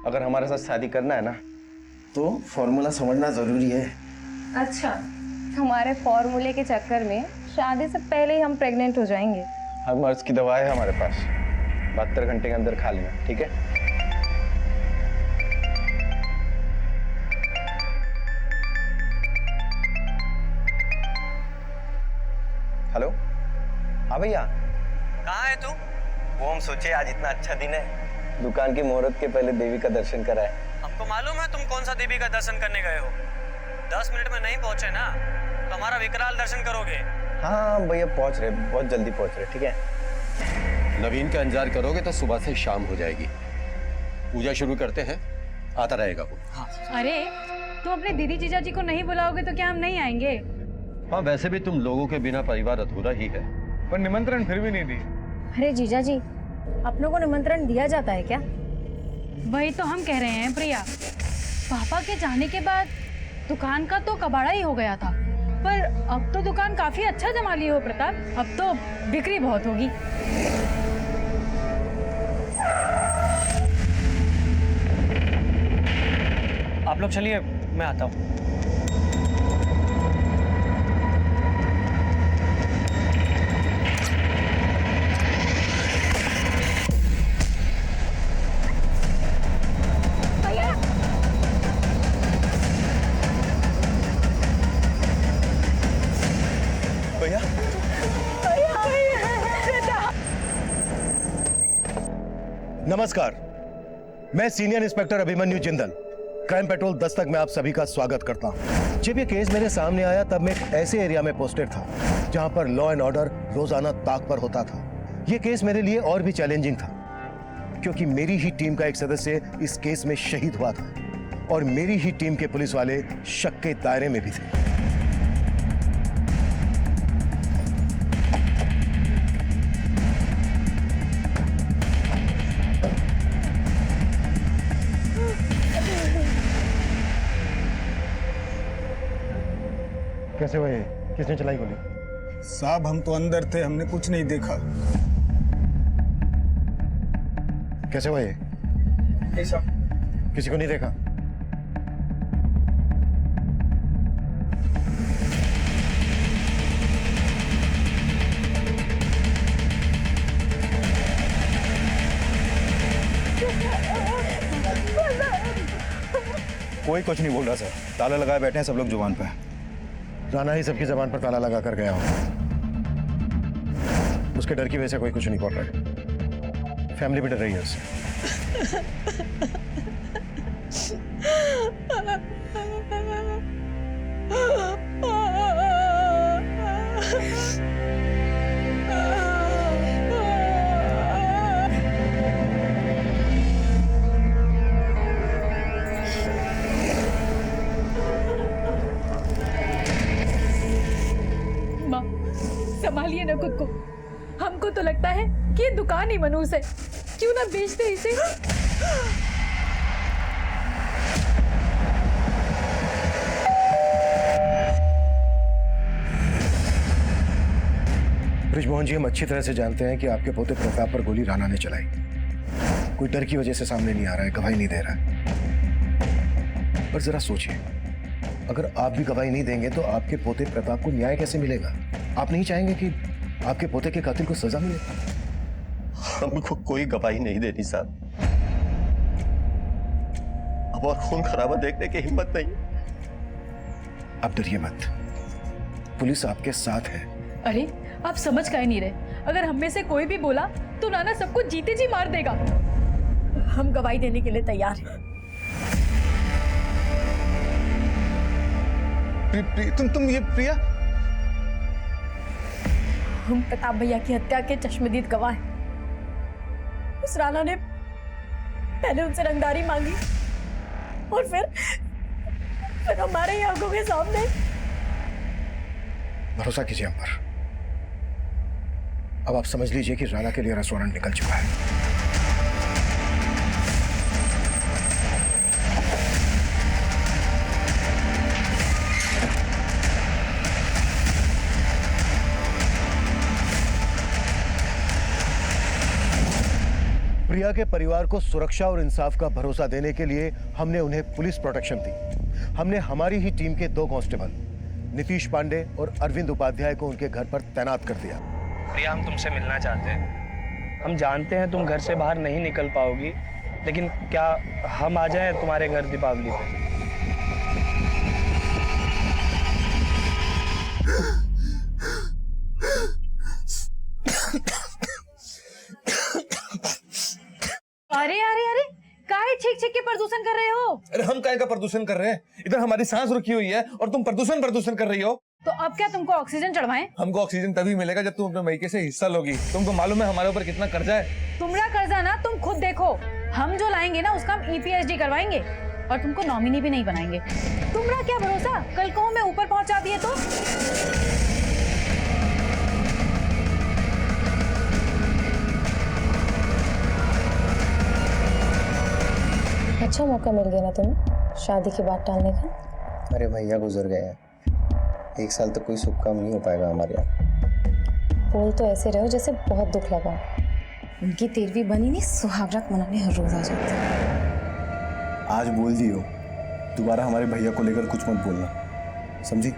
अगर हमारे साथ शादी करना है ना तो फॉर्मूला समझना जरूरी है। अच्छा, हमारे फॉर्मूले के चक्कर में शादी से पहले ही हम प्रेग्नेंट हो जाएंगे। हर मर्ज की दवा है हमारे पास, 72 घंटे के अंदर खा लेना, ठीक है? हेलो, हाँ भैया। कहाँ है तू? वो हम सोचे आज इतना अच्छा दिन है, दुकान की मुहूर्त के पहले देवी का दर्शन कराए। हमको मालूम है तुम कौन सा देवी का दर्शन करने गए हो। 10 मिनट में नहीं पहुंचे ना तो हमारा विकराल दर्शन करोगे। हाँ भैया पहुंच रहे, बहुत जल्दी पहुंच रहे, ठीक है? नवीन का इंतजार करोगे तो सुबह से शाम हो जाएगी। पूजा शुरू करते हैं, आता रहेगा वो। हाँ। अरे तुम अपने दीदी जीजा जी को नहीं बुलाओगे तो क्या हम नहीं आएंगे? हाँ, वैसे भी तुम लोगों के बिना परिवार अधूरा ही है। पर निमंत्रण फिर भी नहीं दी। अरे जीजा जी, अपनों को निमंत्रण दिया जाता है क्या? वही तो हम कह रहे हैं प्रिया। पापा के जाने के बाद दुकान का तो कबाड़ा ही हो गया था, पर अब तो दुकान काफी अच्छा जमा ली हो प्रताप। अब तो बिक्री बहुत होगी। आप लोग चलिए, मैं आता हूँ। भैया नमस्कार, मैं senior inspector Abhimanyu Jindal, crime petrol Dastak में आप सभी का स्वागत करता हूं। जब ये केस मेरे सामने आया तब मैं एक ऐसे एरिया में पोस्टेड था जहां पर लॉ एंड ऑर्डर रोजाना ताक पर होता था। ये केस मेरे लिए और भी चैलेंजिंग था क्योंकि मेरी ही टीम का एक सदस्य इस केस में शहीद हुआ था और मेरी ही टीम के पुलिस वाले शक के दायरे में भी थे। कैसे हुए? किसने चलाई गोली? साहब हम तो अंदर थे, हमने कुछ नहीं देखा। कैसे हुए? किसी को नहीं देखा? कोई कुछ नहीं बोल रहा सर, ताला लगाए बैठे हैं सब लोग जुबान पे। राणा ही सबकी जबान पर ताला लगा कर गया हो। उसके डर की वजह से कोई कुछ नहीं बोल रहा है। फैमिली भी डर रही है उससे। माँ, संभालिए ना खुद को। हमको तो लगता है कि ये दुकान ही मनूस है, क्यों ना बेचते इसे। ब्रिजमोहन जी, हम अच्छी तरह से जानते हैं कि आपके पोते प्रताप पर गोली राणा ने चलाई। कोई डर की वजह से सामने नहीं आ रहा है, गवाही नहीं दे रहा है। पर जरा सोचिए, अगर आप भी गवाही नहीं देंगे तो आपके पोते प्रताप को न्याय कैसे मिलेगा? आप नहीं चाहेंगे कि आपके पोते के कातिल को सजा मिले? हमको कोई गवाही नहीं देनी साहब। अब और खून खराबा देखने की हिम्मत नहीं। आप डरिए मत, पुलिस आपके साथ है। अरे आप समझ काहे नहीं रहे? अगर हम में से कोई भी बोला तो राणा सबको जीते जी मार देगा। हम गवाही देने के लिए तैयार हैं। तुम ये प्रिया? हम प्रताप भैया की हत्या के चश्मदीद गवाह हैं। उस राणा ने पहले उनसे रंगदारी मांगी और फिर हमारे ही आंखों के सामने। भरोसा कीजिए हम पर। अब आप समझ लीजिए कि राणा के लिए रेस्टोरेंट निकल चुका है। प्रिया प्रिया के परिवार को सुरक्षा और इंसाफ का भरोसा देने के लिए हमने उन्हें पुलिस प्रोटेक्शन दी। हमने हमारी ही टीम के 2 कांस्टेबल नीतीश पांडे और अरविंद उपाध्याय को उनके घर पर तैनात कर दिया। प्रिया, हम तुमसे मिलना चाहते हैं। हम जानते हैं तुम घर से बाहर नहीं निकल पाओगी, लेकिन क्या हम आ जाएं तुम्हारे घर दीपावली पे? अरे अरे अरे, काहे छींक छींक के प्रदूषण कर रहे हो? अरे हम काय का प्रदूषण कर रहे हैं? इधर हमारी सांस रुकी हुई है और तुम प्रदूषण कर रही हो। तो अब क्या तुमको ऑक्सीजन चढ़वाएं? हमको ऑक्सीजन तभी मिलेगा जब तुम अपने मईके से हिस्सा लोगी। तुमको मालूम है हमारे ऊपर कितना कर्जा है? तुम्हारा कर्जा ना तुम खुद देखो। हम जो लाएंगे ना उसका हम EPHD करवाएंगे और तुमको नॉमिनी भी नहीं बनाएंगे। तुम्हारा क्या भरोसा, कल को मैं ऊपर पहुंचा दिए तो? अच्छा मौका मिल गया ना तुम्हें शादी की बात टालने का। अरे भैया गुजर गए हैं, 1 साल तक कोई शुभ काम नहीं हो पाएगा हमारे यहाँ। बोल तो ऐसे रहो जैसे बहुत दुख लगा। उनकी 13वीं बनी नहीं, सुहागरात मनाने हर रोज आ जाते हैं। आज बोल दियो, दोबारा हमारे भैया को लेकर कुछ मत बोलना, समझी?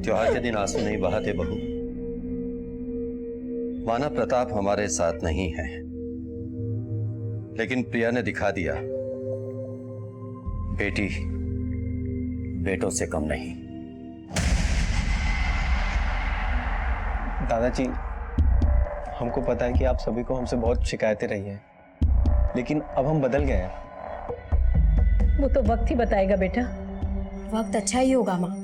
त्योहार के दिन आंसू नहीं बहाते बहू। माना प्रताप हमारे साथ नहीं है, लेकिन प्रिया ने दिखा दिया बेटी बेटों से कम नहीं। दादाजी, हमको पता है कि आप सभी को हमसे बहुत शिकायतें रही हैं, लेकिन अब हम बदल गए हैं। वो तो वक्त ही बताएगा बेटा। वक्त अच्छा ही होगा माँ।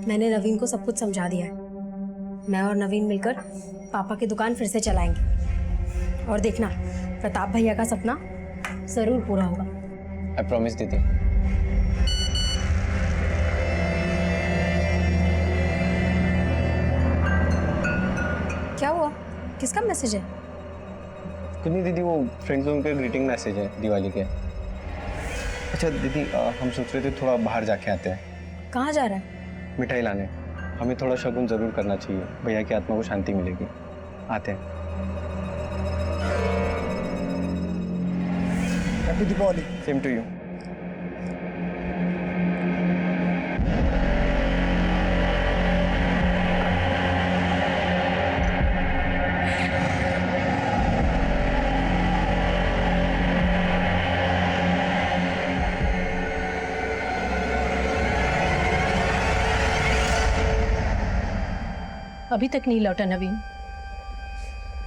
मैंने नवीन को सब कुछ समझा दिया है। मैं और नवीन मिलकर पापा की दुकान फिर से चलाएंगे और देखना प्रताप भैया का सपना जरूर पूरा होगा। आई प्रॉमिस दीदी। क्या हुआ, किसका मैसेज है? कुछ नहीं दीदी, वो फ्रेंड्स लोगों के ग्रीटिंग मैसेज है दिवाली के। अच्छा दीदी, हम सोच रहे थे थोड़ा बाहर जाके आते हैं। कहाँ जा रहा है? मिठाई लाने। हमें थोड़ा शगुन जरूर करना चाहिए, भैया की आत्मा को शांति मिलेगी। आते हैं। Happy Deepawali. Same to you. अभी तक नहीं लौटा नवीन।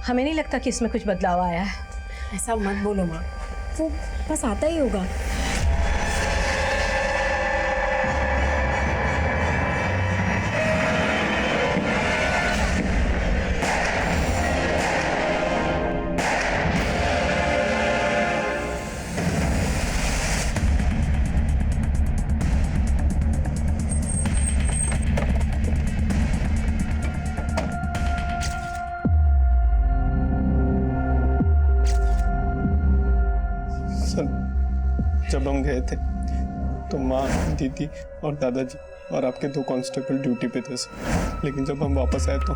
हमें नहीं लगता कि इसमें कुछ बदलाव आया है। ऐसा मत बोलो माँ, वो बस आता ही होगा। जब हम गए थे तो माँ, दीदी और दादाजी और आपके 2 कांस्टेबल ड्यूटी पे थे सर। लेकिन जब हम वापस आए तो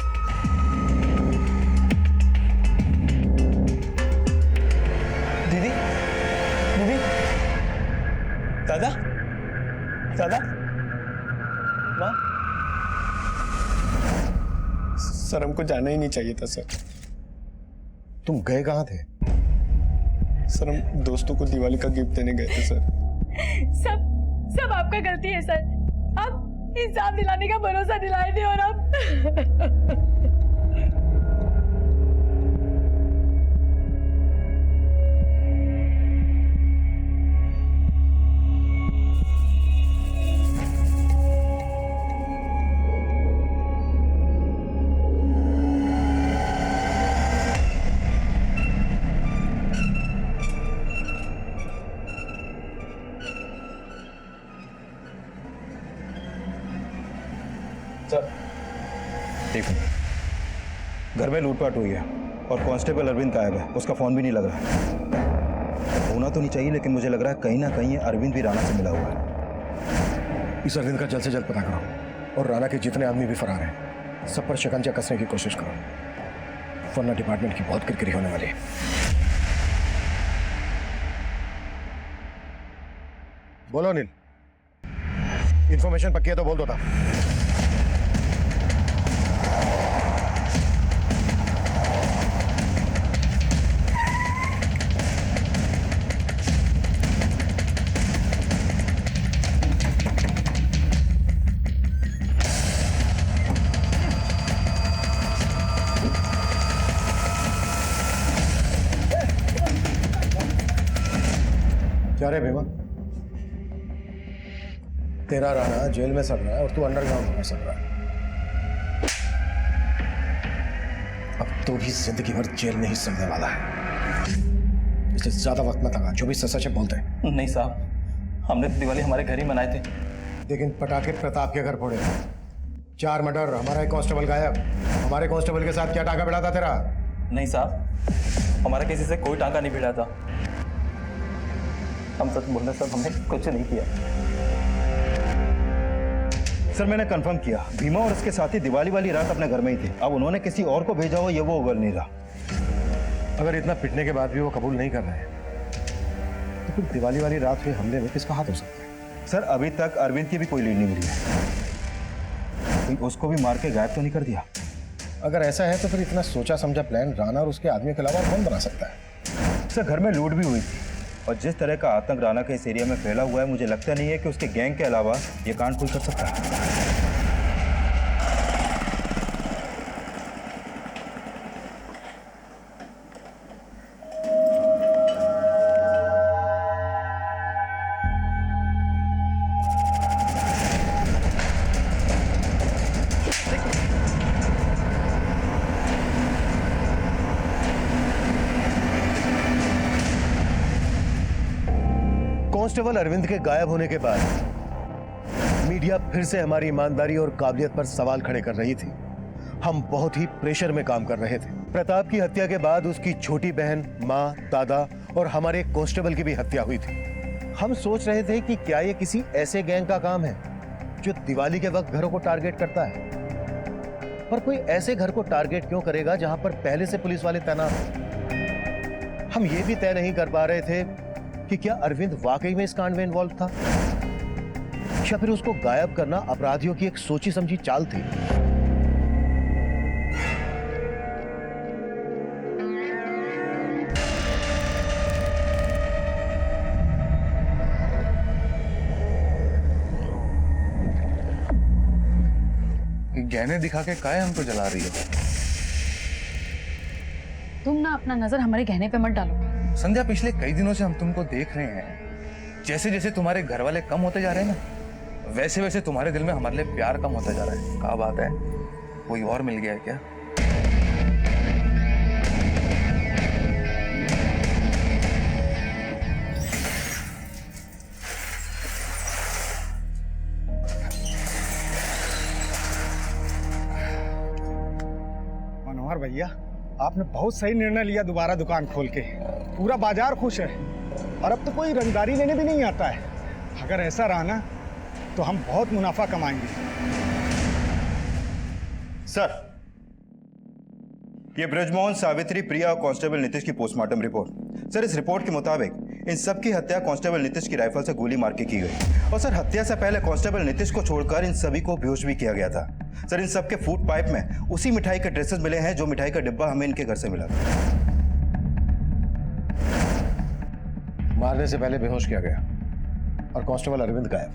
दीदी, दीदी, दादा, दादा, माँ। सर हमको जाना ही नहीं चाहिए था सर। तुम गए कहाँ थे? सर हम दोस्तों को दिवाली का गिफ्ट देने गए थे सर। सब आपका गलती है सर। आप इंसाफ दिलाने का भरोसा दिलाए थे और अब घर में लूटपाट हुई है और कांस्टेबल अरविंद गायब है, उसका फोन भी नहीं लग रहा है। होना तो नहीं चाहिए, लेकिन मुझे लग रहा है कहीं ना कहीं ये अरविंद भी राणा से मिला हुआ है। इस अरविंद का जल्द से जल्द पता करो और राणा के जितने आदमी भी फरार हैं सब पर शिकंजा कसने की कोशिश करो, वरना डिपार्टमेंट की बहुत किरकिरी होने वाली है। बोलो अनिल, इंफॉर्मेशन पक्की है तो बोल दो था। क्या रे भीमा, तेरा राणा जेल में सड़ रहा है और तू अंडरग्राउंड में सड़ रहा है। अब तो भी जिंदगी भर जेल में ही सड़ने वाला है। इसे ज्यादा वक्त मत लगा, जो भी सच है बोलते हैं। नहीं साहब, हमने तो दिवाली हमारे घर ही मनाए थे। लेकिन पटाखे प्रताप के घर फोड़े, 4 मर्डर, हमारा एक कांस्टेबल गायब। हमारे कांस्टेबल के साथ क्या टांका भिड़ा था तेरा? नहीं साहब, हमारा किसी से कोई टांका नहीं भिड़ा था। हम सच बोल रहे सर, हमने कुछ नहीं किया। सर मैंने कंफर्म किया, भीमा और उसके साथी दिवाली वाली रात अपने घर में ही थे। अब उन्होंने किसी और को भेजा हो ये वो उगल नहीं रहा। अगर इतना पिटने के बाद भी वो कबूल नहीं कर रहे हैं तो फिर दिवाली वाली रात हुए हमले में किसका हाथ हो सकता है? सर अभी तक अरविंद की भी कोई लीड नहीं मिली है। कोई उसको भी मार के गायब तो नहीं कर दिया? अगर ऐसा है तो फिर इतना सोचा समझा प्लान राणा और उसके आदमी के अलावा कौन बना सकता है? सर घर में लूट भी हुई थी और जिस तरह का आतंक राणा के इस एरिया में फैला हुआ है, मुझे लगता नहीं है कि उसके गैंग के अलावा ये कांड कोई कर सकता है। कांस्टेबल अरविंद के गायब होने के बाद मीडिया फिर से हमारी ईमानदारी और काबिलियत पर सवाल खड़े कर रही थी। हम बहुत ही प्रेशर में काम कर रहे थे। प्रताप की हत्या के बाद उसकी छोटी बहन, माँ, दादा और हमारे कांस्टेबल की भी हत्या हुई थी। हम सोच रहे थे कि क्या ये किसी ऐसे गैंग का काम है जो दिवाली के वक्त घरों को टारगेट करता है। पर कोई ऐसे घर को टारगेट क्यों करेगा जहां पर पहले से पुलिस वाले तैनात हैं? हम ये भी तय नहीं कर पा रहे थे कि क्या अरविंद वाकई में इस कांड में इन्वॉल्व था या फिर उसको गायब करना अपराधियों की एक सोची समझी चाल थी। गहने दिखा के काहे हमको जला रही हो? तुम ना अपना नजर हमारे गहने पे मत डालो। संध्या, पिछले कई दिनों से हम तुमको देख रहे हैं। जैसे जैसे तुम्हारे घर वाले कम होते जा रहे हैं ना, वैसे वैसे तुम्हारे दिल में हमारे लिए प्यार कम होता जा रहा है। क्या बात है, कोई और मिल गया है क्या? मनोहर भैया, आपने बहुत सही निर्णय लिया दोबारा दुकान खोल के। पूरा बाजार खुश है और अब तो कोई रंगदारी लेने भी नहीं आता है। अगर ऐसा रहा ना तो हम बहुत मुनाफा कमाएंगे। सर ये ब्रजमोहन, सावित्री, प्रिया और कांस्टेबल नीतीश की पोस्टमार्टम रिपोर्ट। सर इस रिपोर्ट के मुताबिक इन सब की हत्या कांस्टेबल नीतीश की राइफल से गोली मार के की गई। और सर हत्या से पहले कांस्टेबल नीतीश को छोड़कर इन सभी को बेहोश भी किया गया था। सर इन सब के फूड पाइप में उसी मिठाई के ट्रेसेस मिले हैं जो मिठाई का डिब्बा हमें इनके घर से मिला था। मारने से पहले बेहोश किया गया और कांस्टेबल अरविंद गायब।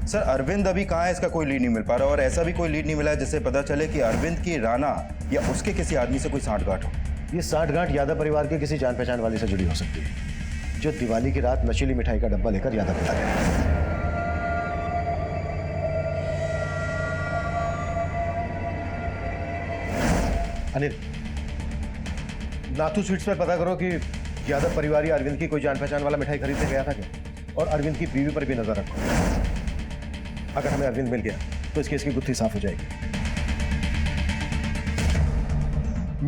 सर अरविंद अभी कहाँ है, इसका कोई लीड नहीं मिल पा रहा और ऐसा भी कोई लीड नहीं मिला है जिससे पता चले कि अरविंद की राणा या उसके किसी आदमी से कोई सांठगांठ हो। ये सांठगांठ यादव परिवार के किसी जान पहचान वाले से जुड़ी हो सकती है जो दिवाली की रात नशीली मिठाई का डब्बा लेकर यादव पिता गया। अनिल, नाथू स्वीट्स पर पता करो कि यादव परिवार या अरविंद की कोई जान पहचान वाला मिठाई खरीदने गया था क्या, और अरविंद की बीवी पर भी नजर रखो। अगर हमें अरविंद मिल गया तो इस केस की गुत्थी साफ हो जाएगी।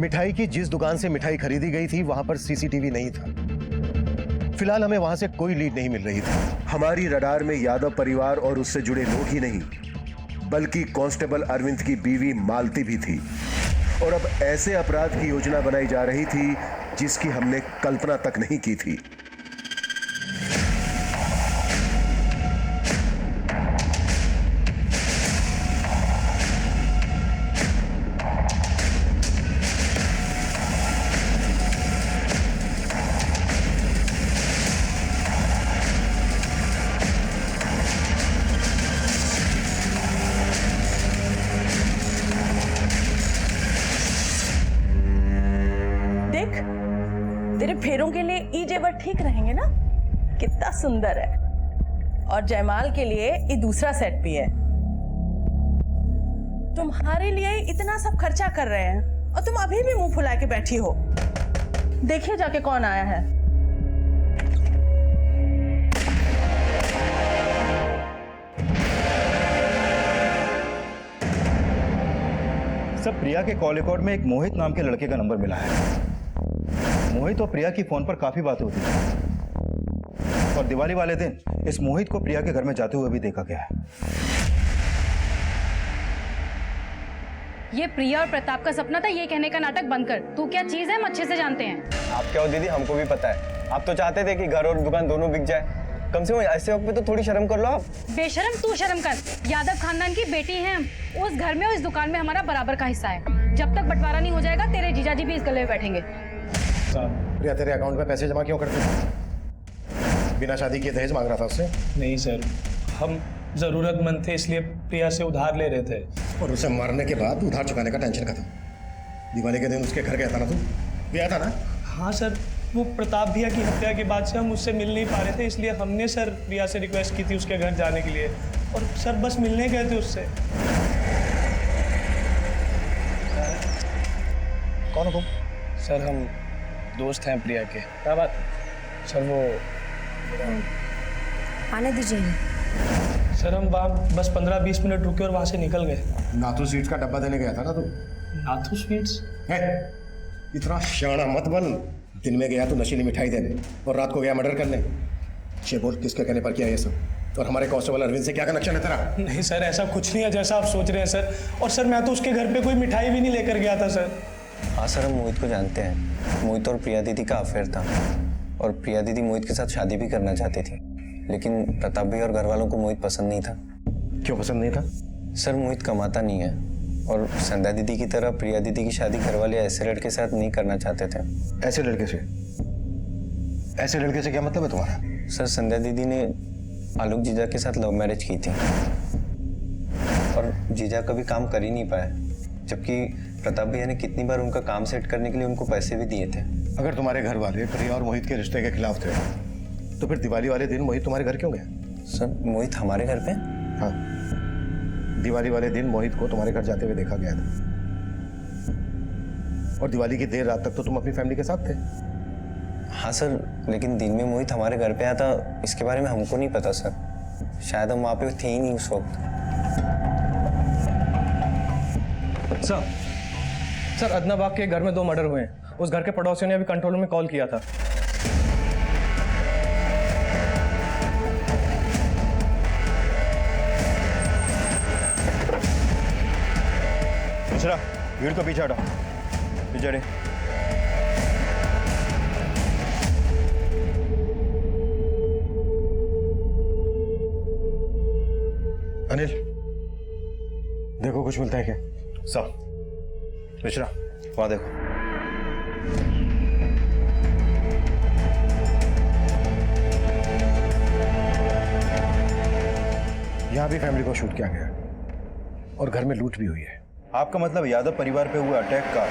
मिठाई की जिस दुकान से मिठाई खरीदी गई थी वहां पर सीसीटीवी नहीं था। फिलहाल हमें वहां से कोई लीड नहीं मिल रही थी। हमारी रडार में यादव परिवार और उससे जुड़े लोग ही नहीं बल्कि कांस्टेबल अरविंद की बीवी मालती भी थी और अब ऐसे अपराध की योजना बनाई जा रही थी जिसकी हमने कल्पना तक नहीं की थी। तेरे फेरों के लिए ई जेवर ठीक रहेंगे ना? कितना सुंदर है। और जयमाल के लिए ये दूसरा सेट भी है। तुम्हारे लिए इतना सब खर्चा कर रहे हैं और तुम अभी भी मुंह फुला के बैठी हो। देखिए जाके कौन आया है। सब प्रिया के कॉल रिकॉर्ड में एक मोहित नाम के लड़के का नंबर मिला है। मोहित और प्रिया की फोन पर काफी बात होती है और दिवाली वाले दिन इस मोहित को प्रिया के घर में जाते हुए भी देखा गया है। ये प्रिया और प्रताप का सपना था, ये कहने का नाटक बंद कर। तू क्या चीज है, हम अच्छे से जानते हैं। आप क्या हो दीदी, हमको भी पता है। आप तो चाहते थे कि घर और दुकान दोनों बिक जाए। कम से कम ऐसे वक्त पे तो थोड़ी शर्म कर लो आप। बेशरम तू शर्म कर। यादव खानदान की बेटी है हम। उस घर में और इस दुकान में हमारा बराबर का हिस्सा है। जब तक बंटवारा नहीं हो जाएगा तेरे जीजाजी भी इस गले में बैठेंगे। प्रिया तेरे अकाउंट में पैसे जमा क्यों करते थे? बिना शादी के दहेज मांग रहा था उससे? नहीं सर, हम जरूरतमंद थे इसलिए प्रिया से उधार ले रहे थे। और उसे मारने के बाद उधार चुकाने का टेंशन खत्म। दिवाली के दिन उसके घर गया था ना तू? गया था ना? हाँ सर, वो प्रताप भैया की हत्या के बाद से हम उससे मिल नहीं पा रहे थे, इसलिए हमने सर प्रिया से रिक्वेस्ट की थी उसके घर जाने के लिए। और सर बस मिलने गए थे उससे। कौन हो तुम? सर हम दोस्त हैं प्रिया के। क्या बात? सर वो आने दीजिए। सर हम वहाँ बस 15-20 मिनट रुके और वहाँ से निकल गए। नाथू स्वीट्स का डब्बा देने गया था ना तू? नाथू स्वीट्स? इतना शाना मत बन। दिन में गया तो नशीली मिठाई देने और रात को गया मर्डर करने। बोल किसके कहने पर किया ये सब? और हमारे कांस्टेबल अरविंद से क्या कनेक्शन है तेरा? नहीं सर, ऐसा कुछ नहीं है जैसा आप सोच रहे हैं सर। और सर मैं तो उसके घर पे कोई मिठाई भी नहीं लेकर गया था सर। हाँ सर, हम मोहित को जानते हैं। मोहित और प्रिया दीदी का अफेयर था और प्रिया दीदी मोहित के साथ शादी भी करना चाहती थी, लेकिन प्रताप भाई और घर वालों को मोहित पसंद नहीं था। क्यों पसंद नहीं था? सर मोहित कमाता नहीं है और संध्या दीदी की तरह प्रिया दीदी की शादी घर वाले ऐसे लड़के के साथ नहीं करना चाहते थे। ऐसे लड़के से? ऐसे लड़के से क्या मतलब है तुम्हारा? सर संध्या दीदी ने आलोक जीजा के साथ लव मैरिज की थी और जीजा कभी काम कर ही नहीं पाया, जबकि प्रताप भैया ने कितनी बार उनका काम सेट करने के लिए उनको पैसे भी दिए थे। अगर तुम्हारे घर वाले प्रिया और मोहित के रिश्ते के खिलाफ थे तो फिर दिवाली वाले दिन मोहित तुम्हारे घर क्यों गया? सर मोहित हमारे घर पे? हाँ, दिवाली वाले दिन मोहित को तुम्हारे घर जाते हुए देखा गया था और दिवाली की देर रात तक तो तुम अपनी फैमिली के साथ थे। हाँ सर, लेकिन दिन में मोहित हमारे घर पे आया था इसके बारे में हमको नहीं पता सर। शायद हम वहाँ पे थे ही नहीं उस वक्त। सर अदनाबाग के घर में 2 मर्डर हुए हैं। उस घर के पड़ोसियों ने अभी कंट्रोल में कॉल किया था। दूसरा भीड़ को पीछे हटाओ। पीछे हटे। अनिल देखो कुछ मिलता है क्या? साहब मिश्रा वहां देखो। यहां भी फैमिली को शूट किया गया और घर में लूट भी हुई है। आपका मतलब यादव परिवार पे हुए अटैक का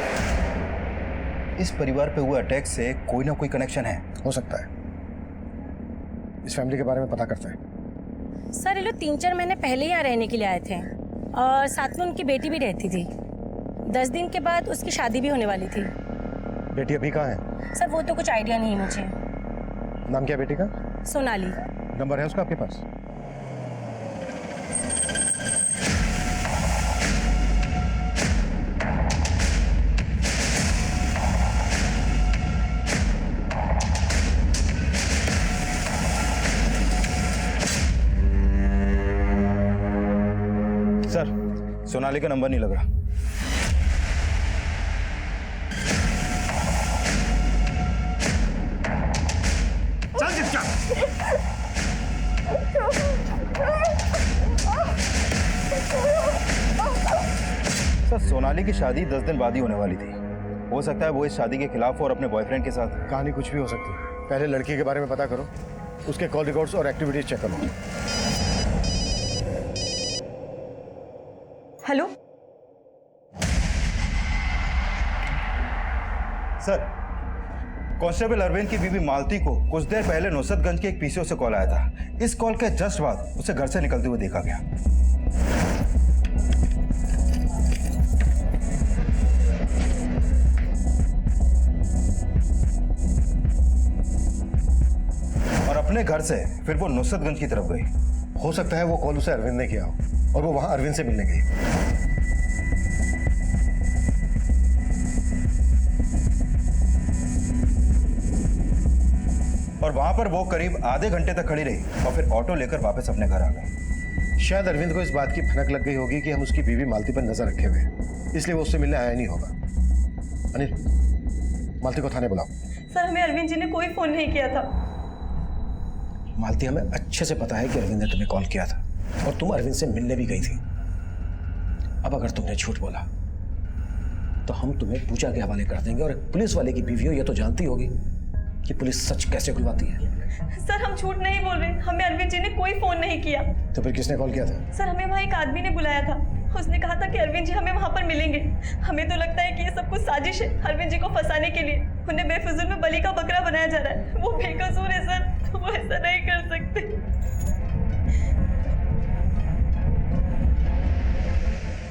इस परिवार पे हुए अटैक से कोई ना कोई कनेक्शन है? हो सकता है। इस फैमिली के बारे में पता करते हैं। सर ये लोग 3-4 महीने पहले यहाँ रहने के लिए आए थे और साथ में उनकी बेटी भी रहती थी। 10 दिन के बाद उसकी शादी भी होने वाली थी। बेटी अभी कहाँ है? सर वो तो कुछ आइडिया नहीं मुझे। नाम क्या बेटी का? सोनाली। नंबर है उसका आपके पास? सोनाली का नंबर नहीं लग रहा। चल जिसका सर, सोनाली की शादी 10 दिन बाद ही होने वाली थी। हो सकता है वो इस शादी के खिलाफ हो और अपने बॉयफ्रेंड के साथ। कहानी कुछ भी हो सकती है। पहले लड़की के बारे में पता करो, उसके कॉल रिकॉर्ड्स और एक्टिविटीज चेक करो। हेलो सर, कांस्टेबल अरविंद की बीवी मालती को कुछ देर पहले नुसरतगंज के एक पीसीओ से कॉल आया था। इस कॉल के जस्ट बाद उसे घर से निकलते हुए देखा गया। और अपने घर से फिर वो नुसरतगंज की तरफ गई। हो सकता है वो कॉल उसे अरविंद ने किया हो और वो वहां अरविंद से मिलने गई। और वहां पर वो करीब आधे घंटे तक खड़ी रही और फिर ऑटो लेकर वापस अपने घर आ गई। शायद अरविंद को इस बात की भनक लग गई होगी कि हम उसकी बीवी मालती पर नजर रखे हुए, इसलिए वो उससे मिलने आया नहीं होगा। अनिल, मालती को थाने बुलाओ। सर, हमें अरविंद जी ने कोई फोन नहीं किया था। मालती, हमें अच्छे से पता है कि अरविंद ने तुम्हें कॉल किया था और तुम अरविंद से मिलने भी गई थी। अब अगर तुमने झूठ बोला तो हम तुम्हें पूजा के हवाले कर देंगे, और एक पुलिस वाले की बीवी हो ये तो जानती होगी कि पुलिस सच कैसे खुलवाती है। सर, हम झूठ नहीं बोल रहे, हमें अरविंद जी ने कोई फोन नहीं किया। तो फिर किसने कॉल किया था? सर, हमें वहाँ एक आदमी ने बुलाया था। उसने कहा था कि अरविंद जी हमें वहाँ पर मिलेंगे। हमें तो लगता है कि ये सब कुछ साजिश है अरविंद जी को फंसाने के लिए। उन्हें बेफिजुल में बलि का बकरा बनाया जा रहा है। वो बेकसूर है सर, वो ऐसा नहीं कर सकते।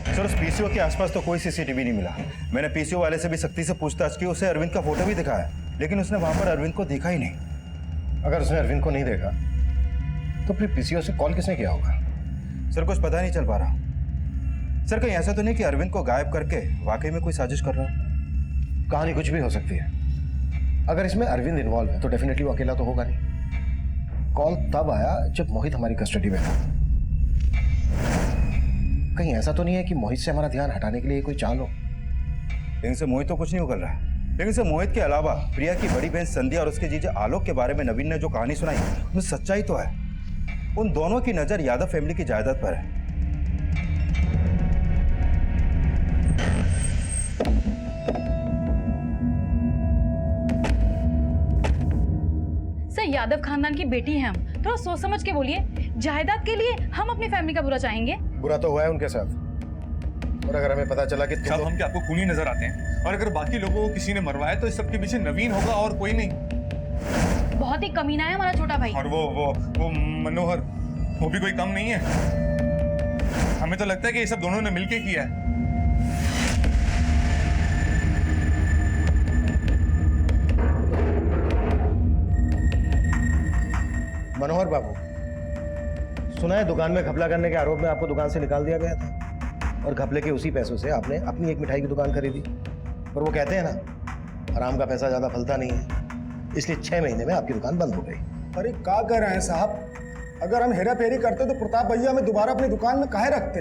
सर, उस पीसीओ के आसपास तो कोई सीसीटीवी नहीं मिला। मैंने पीसीओ वाले से भी सख्ती से पूछताछ की, उसे अरविंद का फोटो भी दिखाया, लेकिन उसने वहां पर अरविंद को देखा ही नहीं। अगर उसने अरविंद को नहीं देखा तो फिर पीसीओ से कॉल किसने किया होगा? सर, कुछ पता नहीं चल पा रहा। सर, कहीं ऐसा तो नहीं कि अरविंद को गायब करके वाकई में कोई साजिश कर रहा हो? कहानी कुछ भी हो सकती है। अगर इसमें अरविंद इन्वॉल्व है तो डेफिनेटली वो अकेला तो होगा नहीं। कॉल तब आया जब मोहित हमारी कस्टडी में था। कहीं ऐसा तो नहीं है कि मोहित से हमारा ध्यान हटाने के लिए कोई चाल हो? लेकिन से मोहित तो कुछ नहीं उगल रहा है। लेकिन से मोहित के अलावा प्रिया की बड़ी बहन संध्या और उसके जीजा आलोक के बारे में नवीन ने जो कहानी सुनाई उसमें सच्चाई तो है। उन दोनों की नजर यादव फैमिली की जायदाद पर है। सर, यादव खानदान की बेटी हैं हम, थोड़ा सोच समझ के बोलिए। जायदाद के लिए हम अपनी फैमिली का बुरा चाहेंगे? बुरा तो हुआ है उनके साथ, और अगर हमें पता चला कि साहब हम क्या आपको खूनी नजर आते हैं? और अगर बाकी लोगों को किसी ने मरवाया तो इस सबके पीछे नवीन होगा और कोई नहीं। बहुत ही कमीना है हमारा छोटा भाई। और वो मनोहर, वो भी कोई कम नहीं है। हमें तो लगता है कि ये सब दोनों ने मिलके किया है। मनोहर बाबू, सुना है दुकान में घपला करने के आरोप में आपको दुकान से निकाल दिया गया था, और घपले के उसी पैसों से आपने अपनी एक मिठाई की दुकान खरीदी। और वो कहते हैं ना, हराम का पैसा ज्यादा फलता नहीं है, इसलिए 6 महीने में आपकी दुकान बंद हो गई। अरे क्या कर रहे हैं साहब? अगर हम हेरा फेरी करते तो प्रताप भैया हमें दोबारा अपनी दुकान में काहे रखते?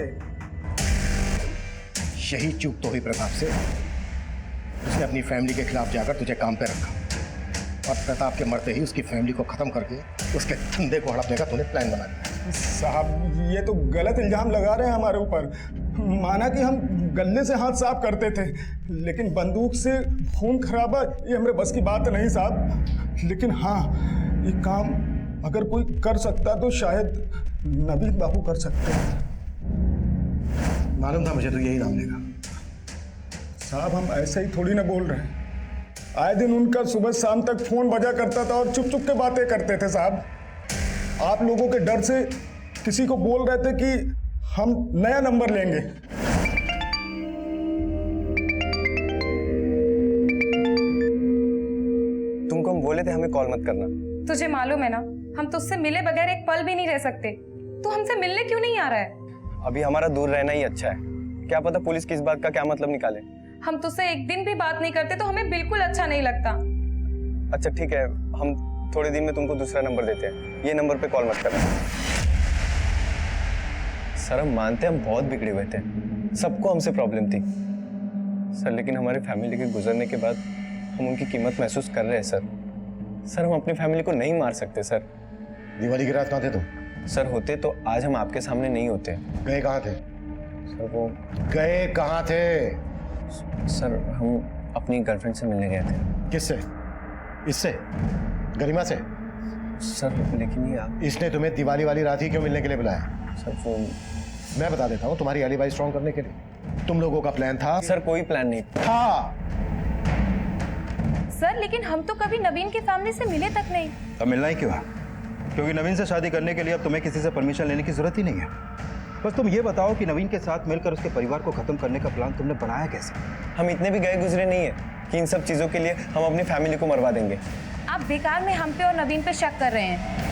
यही चूक तो हुई प्रताप से। उसने अपनी फैमिली के खिलाफ जाकर तुझे काम पे रखा, और प्रताप के मरते ही उसकी फैमिली को खत्म करके उसके धंधे को हड़पने का तूने प्लान बना दिया। साहब, ये तो गलत इल्जाम लगा रहे हैं हमारे ऊपर। माना कि हम गले से हाथ साफ करते थे, लेकिन बंदूक से खून खराबा ये हमारे बस की बात नहीं साहब। लेकिन हाँ, ये काम अगर कोई कर सकता तो शायद नवीन बाबू कर सकते हैं। मालूम था मुझे तो यही नाम लेगा। साहब, हम ऐसे ही थोड़ी ना बोल रहे हैं। आए दिन उनका सुबह शाम तक फोन बजा करता था और चुप चुप के बातें करते थे साहब। आप लोगों के डर से किसी को बोल रहे थे कि हम नया नंबर लेंगे। तुमको हम बोले थे हमें कॉल मत करना। तुझे मालूम है ना, हम तुझसे मिले बगैर एक पल भी नहीं रह सकते। तू हमसे मिलने क्यों नहीं आ रहा है? अभी हमारा दूर रहना ही अच्छा है। क्या पता पुलिस किस बात का क्या मतलब निकाले। हम तुझसे एक दिन भी बात नहीं करते तो हमें बिल्कुल अच्छा नहीं लगता। अच्छा ठीक है, हम थोड़े दिन में तुमको दूसरा नंबर देते हैं, ये नंबर पे कॉल मत करना। सर, हम मानते हैं हम बहुत बिगड़े हुए थे, सबको हमसे प्रॉब्लम थी सर, लेकिन हमारे फैमिली के गुजरने के बाद हम उनकी कीमत महसूस कर रहे हैं सर। सर हम अपनी फैमिली को नहीं मार सकते सर। दिवाली की रात कहाँ थे तुम? सर होते तो आज हम आपके सामने नहीं होते। गए कहाँ थे? सर वो गए कहाँ थे? सर हम अपनी गर्लफ्रेंड से मिलने गए थे। किससे? इससे? गरिमा से? सर लेकिन ये आप, इसने तुम्हें दिवाली वाली रात ही क्यों मिलने के लिए बुलाया? सर वो मैं बता देता हूँ, तुम्हारी एलिबाई स्ट्रॉन्ग करने के लिए। तुम लोगों का प्लान था? सर कोई प्लान नहीं था। सर लेकिन हम तो कभी नवीन की फैमिली से मिले तक नहीं। अब मिलना ही क्यों है? क्योंकि नवीन से शादी करने के लिए अब तुम्हें किसी से परमिशन लेने की जरूरत ही नहीं है। बस तुम ये बताओ कि नवीन के साथ मिलकर उसके परिवार को खत्म करने का प्लान तुमने बनाया कैसे? हम इतने भी गए गुजरे नहीं है कि इन सब चीजों के लिए हम अपनी फैमिली को मरवा देंगे। आप बेकार में हम पे और नवीन पे शक कर रहे हैं।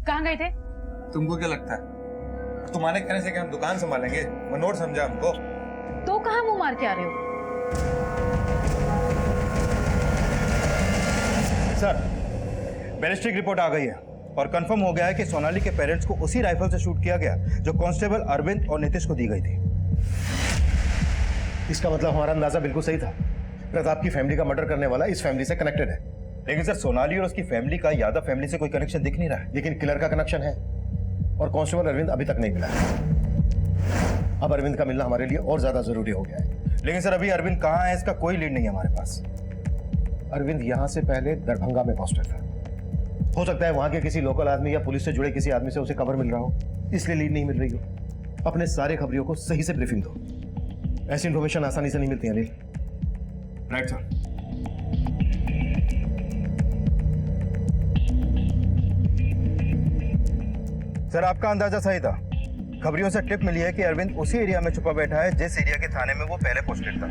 कहाँ गए थे? तुमको क्या लगता है तुम्हारे कहने से कि हम दुकान संभालेंगे? मनोहर समझा हमको। तो कहाँ मुंह मार के आ रहे हो? सर, बैलिस्टिक रिपोर्ट आ गई है और कंफर्म हो गया है कि सोनाली के पेरेंट्स को उसी राइफल से शूट किया गया जो कांस्टेबल अरविंद और नीतीश को दी गई थी। इसका मतलब हमारा अंदाजा बिल्कुल सही था। प्रताप की फैमिली का मर्डर करने वाला इस फैमिली से कनेक्टेड है। लेकिन सर, सोनाली और उसकी फैमिली का यादव फैमिली से कोई कनेक्शन दिख नहीं रहा है। लेकिन किलर का कनेक्शन है और कांस्टेबल अरविंद अभी तक नहीं मिला है। अब अरविंद का मिलना हमारे लिए और ज्यादा जरूरी हो गया है। लेकिन सर, अभी अरविंद कहाँ है इसका कोई लीड नहीं है हमारे पास। अरविंद यहाँ से पहले दरभंगा में पोस्टेड था। हो सकता है वहां के किसी लोकल आदमी या पुलिस से जुड़े किसी आदमी से उसे खबर मिल रहा हो, इसलिए लीड नहीं मिल रही हो। अपने सारे खबरियों को सही से ब्रीफिंग दो। ऐसी इन्फॉर्मेशन आसानी से नहीं मिलती है अनिल। Right sir. सर, आपका अंदाजा सही था। खबरियों से टिप मिली है कि अरविंद उसी एरिया में छुपा बैठा है जिस एरिया के थाने में वो पहले पोस्टेड था।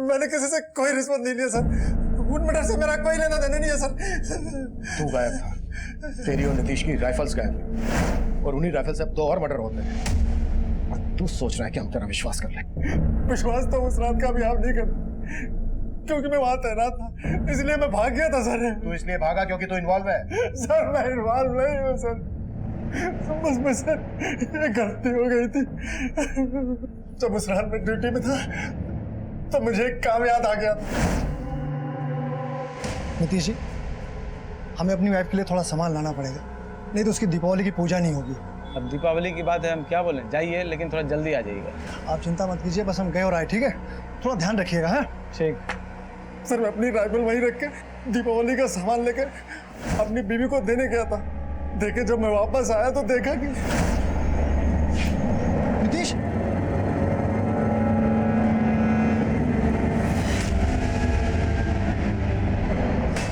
मैंने किसी से कोई रिश्वत नहीं लिया सर। उन मर्डर से मेरा कोई लेना देना नहीं है सर। तू गायब था, तेरी और नीतीश की राइफल्स गायब, और उन्हीं राइफल से अब 2 और मर्डर होते हैं। और तू सोच रहा है कि हम तेरा विश्वास कर लें? विश्वास तो उस रात का भी आप नहीं करते, क्योंकि मैं वहां तैनात था, इसलिए मैं भाग गया था सर। तू इसलिए भागा क्योंकि तू इन्वॉल्व है? सर मैं इन्वॉल्व नहीं हूँ सर, बस मैं सर ये गलती हो गई थी। जब उस रात में ड्यूटी में था तो मुझे एक काम याद आ गया। नीतीश जी, हमें अपनी वाइफ के लिए थोड़ा सामान लाना पड़ेगा, नहीं तो उसकी दीपावली की पूजा नहीं होगी। अब दीपावली की बात है, हम क्या बोलें, जाइए लेकिन थोड़ा जल्दी आ जाइएगा। आप चिंता मत कीजिए, बस हम गए और आए, ठीक है? थोड़ा ध्यान रखिएगा। हाँ ठीक। सर, मैं अपनी राइफल वहीं रख के दीपावली का सामान लेकर अपनी बीवी को देने गया था। देखे जब मैं वापस आया तो देखा कि नीतीश,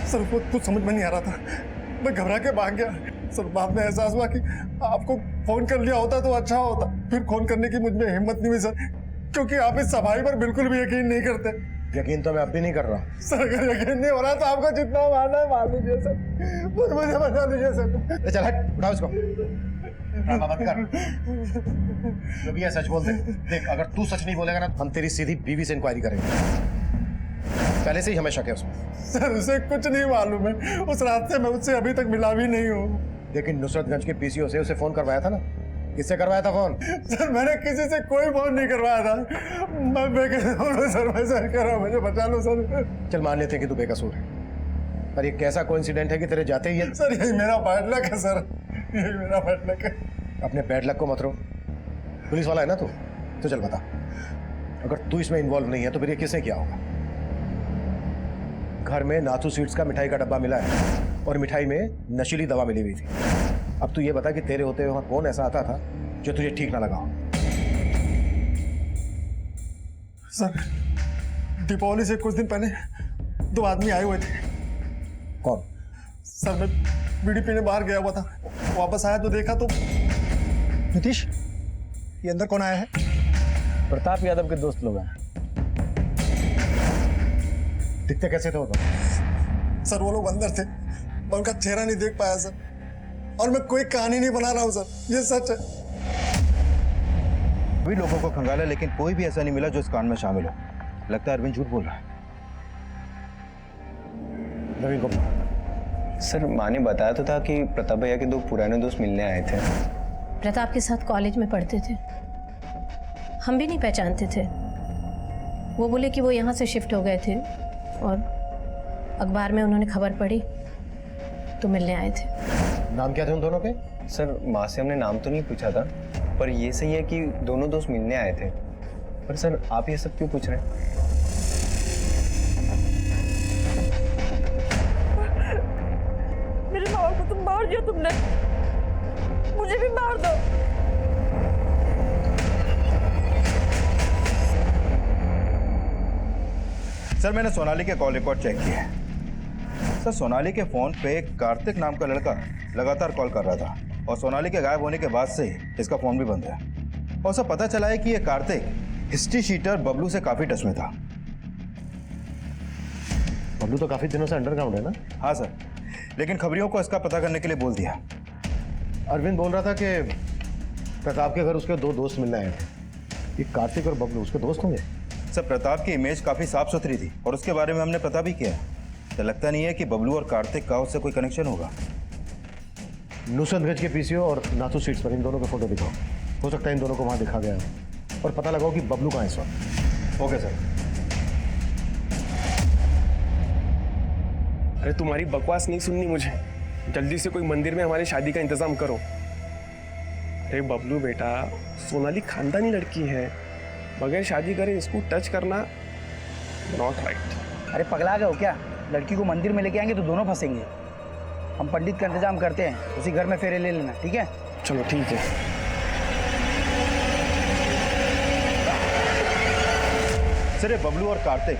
सर वो कुछ समझ में नहीं आ रहा था, मैं घबरा के भाग गया। सर बाद में एहसास हुआ कि आपको फोन कर लिया होता तो अच्छा होता। फिर फोन करने की मुझ में हिम्मत नहीं हुई सर, क्योंकि आप इस सफाई पर बिल्कुल भी यकीन नहीं करते। यकीन तो मैं अब भी नहीं कर रहा। सर अगर यकीन नहीं हो रहा तो आपको जितना मारना है मार लीजिए सर, मुझे बचा लीजिए सर। चल हट, उठाओ इसको। ड्रामा मत कर, जो भी है सच बोल दे। देख, अगर तू सच नहीं बोलेगा ना, हम तेरी सीधी बीवी से इंक्वायरी करेंगे। पहले से ही हमें शक है उसमें। सर उसे कुछ नहीं मालूम है, उस रात से मैं उससे अभी तक मिला भी नहीं हूँ। लेकिन नुसरतगंज के पीसीओ से उसे फोन करवाया था ना? किससे करवाया था फोन? सर मैंने किसी से कोई फोन नहीं करवाया था, मैं बेकसूर हूँ सर, मैं सर कह रहा हूँ, मुझे बचा लो सर। चल मान लेते हैं कि तू बेकसूर है, पर ये कैसा कोइंसिडेंट है कि तेरे जाते ही सर यही मेरा बैड लक है सर, यही मेरा बैड लक है। अपने बैड लक को मत रो, पुलिस वाला है ना तू, तो चल बता, अगर तू इसमें इन्वॉल्व नहीं है तो फिर ये किसने किया होगा? घर में नाथू स्वीट्स का मिठाई का डब्बा मिला है और मिठाई में नशीली दवा मिली हुई थी। अब तू ये बता कि तेरे होते हुए वहां कौन ऐसा आता था जो तुझे ठीक ना लगा हो? सर, दीपावली से कुछ दिन पहले 2 आदमी आए हुए थे। कौन? सर, मैं बीड़ी पीने बाहर गया हुआ था, वापस आया तो देखा तो नीतीश, ये अंदर कौन आया है? प्रताप यादव के दोस्त लोग हैं। दिखते कैसे थे वो? सर, वो लोग अंदर थे, मैं उनका चेहरा नहीं देख पाया सर। और मैं कोई कहानी नहीं बना रहा हूँ सर, ये सच है। भी लोगों को खंगाला लेकिन कोई भी ऐसा नहीं मिला जो इस कांड में शामिल हो। लगता है अरविंद झूठ बोल रहा है। नवीन को सर माँ ने बताया तो था कि प्रताप भैया के 2 पुराने दोस्त मिलने आए थे। प्रताप के साथ कॉलेज में पढ़ते थे, हम भी नहीं पहचानते थे। वो बोले कि वो यहाँ से शिफ्ट हो गए थे और अखबार में उन्होंने खबर पढ़ी तो मिलने आए थे। नाम क्या थे उन दोनों के? सर माँ से हमने नाम तो नहीं पूछा था, पर ये सही है कि दोनों दोस्त मिलने आए थे। पर सर आप ये सब क्यों पूछ रहे हैं? मेरे माँ को तुम मार दिया तुमने, मुझे भी मार दो। सर, मैंने सोनाली के कॉल रिकॉर्ड चेक किया है। सर, सोनाली के फोन पे कार्तिक नाम का लड़का लगातार कॉल कर रहा था और सोनाली के गायब होने के बाद से इसका फोन भी बंद है। और सर, पता चला है कि ये कार्तिक हिस्ट्री शीटर बबलू से काफी टच में था। बबलू तो काफी दिनों से अंडरग्राउंड है ना? हाँ सर, लेकिन खबरियों को इसका पता करने के लिए बोल दिया। अरविंद बोल रहा था कि प्रताप के घर उसके 2 दोस्त मिलने आए थे। ये कार्तिक और बबलू उसके दोस्त होंगे? सर, प्रताप की इमेज काफी साफ सुथरी थी और उसके बारे में हमने पता भी किया। तो लगता नहीं है कि बबलू और कार्तिक का उससे कोई कनेक्शन होगा। नुसरतगंज के पीसीओ और नाथू स्वीट्स पर इन दोनों के फोटो दिखाओ। हो सकता है इन दोनों को वहां दिखा गया हो और पता लगाओ कि बबलू कहाँ है इस वक्त। Okay sir. अरे तुम्हारी बकवास नहीं सुननी मुझे, जल्दी से कोई मंदिर में हमारी शादी का इंतजाम करो। अरे बबलू बेटा, सोनाली खानदानी लड़की है, बगैर शादी करे इसको टच करना नॉट राइट। अरे पगला गए हो क्या? लड़की को मंदिर में लेके आएंगे तो दोनों फंसेंगे। हम पंडित का इंतजाम करते हैं, उसी घर में फेरे ले लेना, ठीक है? चलो ठीक है। सर, ये बबलू और कार्तिक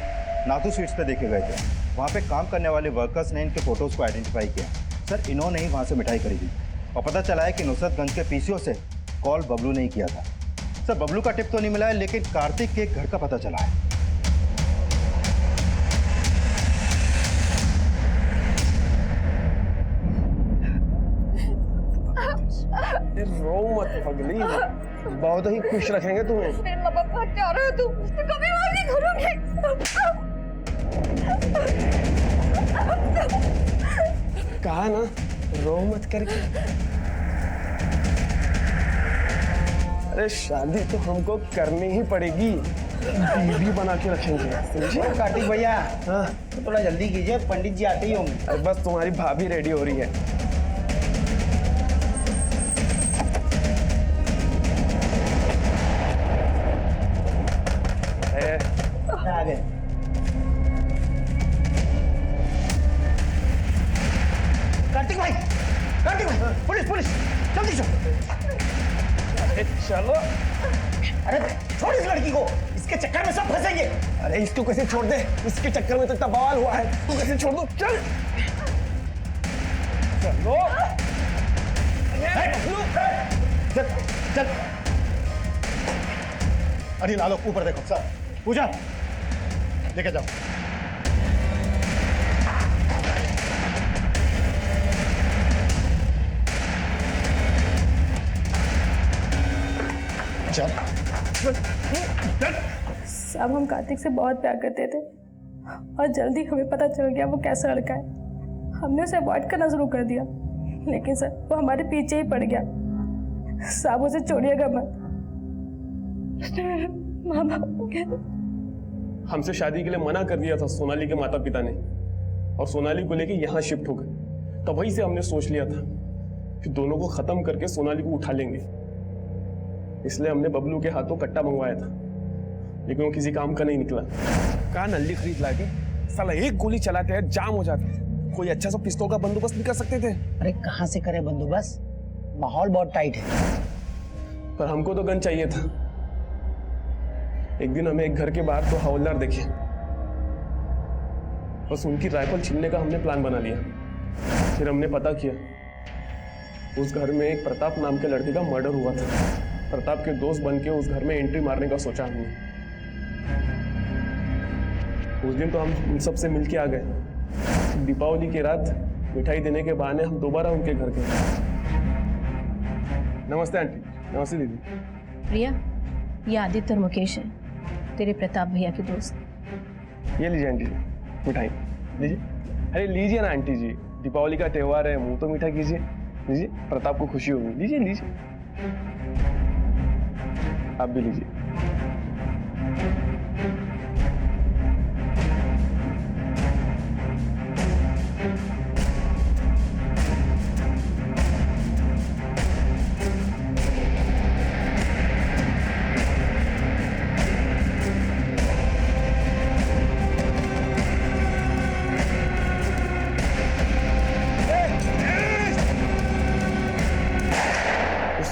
नाथू स्वीट्स पे देखे गए थे। वहाँ पे काम करने वाले वर्कर्स ने इनके फोटोज को आइडेंटिफाई किया। सर, इन्होंने ही वहाँ से मिठाई खरीदी और पता चला है कि नुसरतगंज के पीसीओ से कॉल बबलू ने ही किया था। सर, बबलू का टिप तो नहीं मिला है लेकिन कार्तिक के घर का पता चला है। रो मत पगली, बहुत ही खुश रखेंगे तुम्हें। मेरे माँ बाप को हत्या रहे हो तुम, कभी माफ नहीं करोगे। कहा ना रो मत करके। अरे शादी तो हमको करनी ही पड़ेगी, बीवी बना के रखेंगे, समझे? कार्तिक भैया, हाँ तो थोड़ा जल्दी कीजिए, पंडित जी आते ही होंगे। अरे बस तुम्हारी भाभी रेडी हो रही है। आ गए। कार्तिक भाई, पुलिस पुलिस, जल्दी चलो। अरे चलो। अरे छोड़ इस लड़की को, इसके चक्कर में सब फंसेंगे। अरे इसको कैसे छोड़ दे, इसके चक्कर में तो इतना बवाल हुआ है, तू कैसे छोड़ दो? चल चलो। चल चल। अनिल आलोक ऊपर देखो। सर, पूजा लेके जाओ। चल। साहब, हम कार्तिक से बहुत प्यार करते थे और जल्दी हमें पता चल गया वो कैसा लड़का है। हमने उसे अवॉइड करना शुरू कर दिया, लेकिन सर वो हमारे पीछे ही पड़ गया। साहब, उसे छोड़िएगा मत। माँ बाप हमसे शादी के लिए मना कर दिया था सोनाली के माता पिता ने, और सोनाली को लेके यहाँ शिफ्ट हो गए। तब वहीं से हमने सोच लिया था कि दोनों को खत्म करके सोनाली को उठा लेंगे। इसलिए हमने बबलू के हाथों कट्टा मंगवाया था, लेकिन वो किसी काम का नहीं निकला। कहा नल्ली खरीद लाके साला एक गोली चलाते हैं जाम हो जाता है। कोई अच्छा सा पिस्तौल का बंदोबस्त नहीं कर सकते थे? अरे कहाँ से करे बंदोबस्त, माहौल बहुत टाइट है। पर हमको तो गन चाहिए था। एक दिन हमें एक घर के बाहर तो हवलदार देखे, बस उनकी राइफल छीनने का हमने प्लान बना लिया। फिर हमने पता किया उस घर में एक प्रताप नाम के लड़के का मर्डर हुआ था। प्रताप के दोस्त बन के उस घर में एंट्री मारने का सोचा हमने। उस दिन तो हम उन सब से मिलके आ गए। दीपावली की रात मिठाई देने के बहाने हम दोबारा उनके घर गए। नमस्ते आंटी। नमस्ते दीदी। प्रिया, ये आदित्य और मुकेश है, तेरे प्रताप भैया के दोस्त। ये लीजिए आंटी जी मिठाई लीजिए। अरे लीजिए ना आंटी जी, दीपावली का त्योहार है, मुंह तो मीठा कीजिए। लीजिए, प्रताप को खुशी होगी। लीजिए लीजिए, आप भी लीजिए।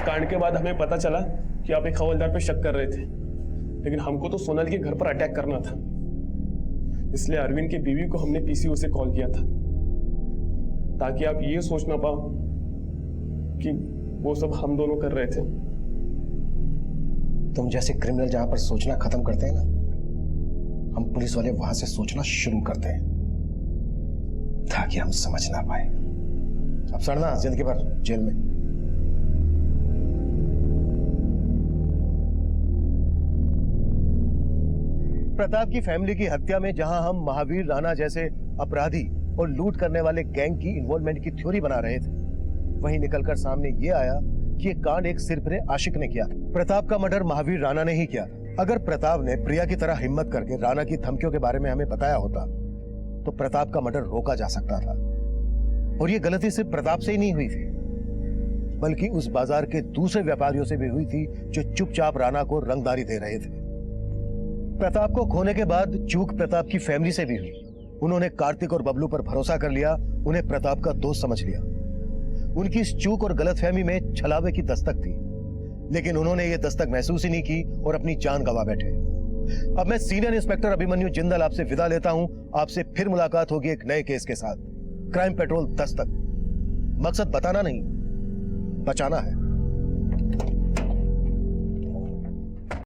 कांड के बाद हमें पता चला कि आप एक हवलदार पे शक कर रहे थे, लेकिन हमको तो सोनल के घर पर अटैक करना था। इसलिए अरविंद की बीवी को हमने पीसीओ से कॉल किया था, ताकि आप ये सोच ना पाओ कि वो सब हम दोनों कर रहे थे। तुम जैसे क्रिमिनल जहां पर सोचना खत्म करते हैं ना, हम पुलिस वाले वहां से सोचना शुरू करते हैं, ताकि हम समझ ना पाए। अब सड़ना जिंदगी भर जेल में। प्रताप की फैमिली की हत्या में जहां हम महावीर राणा जैसे अपराधी और लूट करने वाले गैंग की इन्वॉल्वमेंट की थ्योरी बना रहे थे, वहीं निकलकर सामने ये आया कि ये कांड एक सिरफिरे आशिक ने किया। प्रताप का मर्डर महावीर राणा ने ही किया। अगर प्रताप ने प्रिया की तरह हिम्मत करके राणा की धमकियों के बारे में हमें बताया होता तो प्रताप का मर्डर रोका जा सकता था। और ये गलती सिर्फ प्रताप से ही नहीं हुई थी, बल्कि उस बाजार के दूसरे व्यापारियों से भी हुई थी जो चुपचाप राणा को रंगदारी दे रहे थे। प्रताप को खोने के बाद चूक प्रताप की फैमिली से भी हुई। उन्होंने कार्तिक और बबलू पर भरोसा कर लिया, उन्हें प्रताप का दोस्त समझ लिया। उनकी इस चूक और गलतफहमी में छलावे की दस्तक थी, लेकिन उन्होंने ये दस्तक महसूस ही नहीं की और अपनी जान गंवा बैठे। अब मैं सीनियर इंस्पेक्टर अभिमन्यु जिंदल आपसे विदा लेता हूं। आपसे फिर मुलाकात होगी एक नए केस के साथ। क्राइम पेट्रोल 10 तक। मकसद बताना नहीं, बचाना है।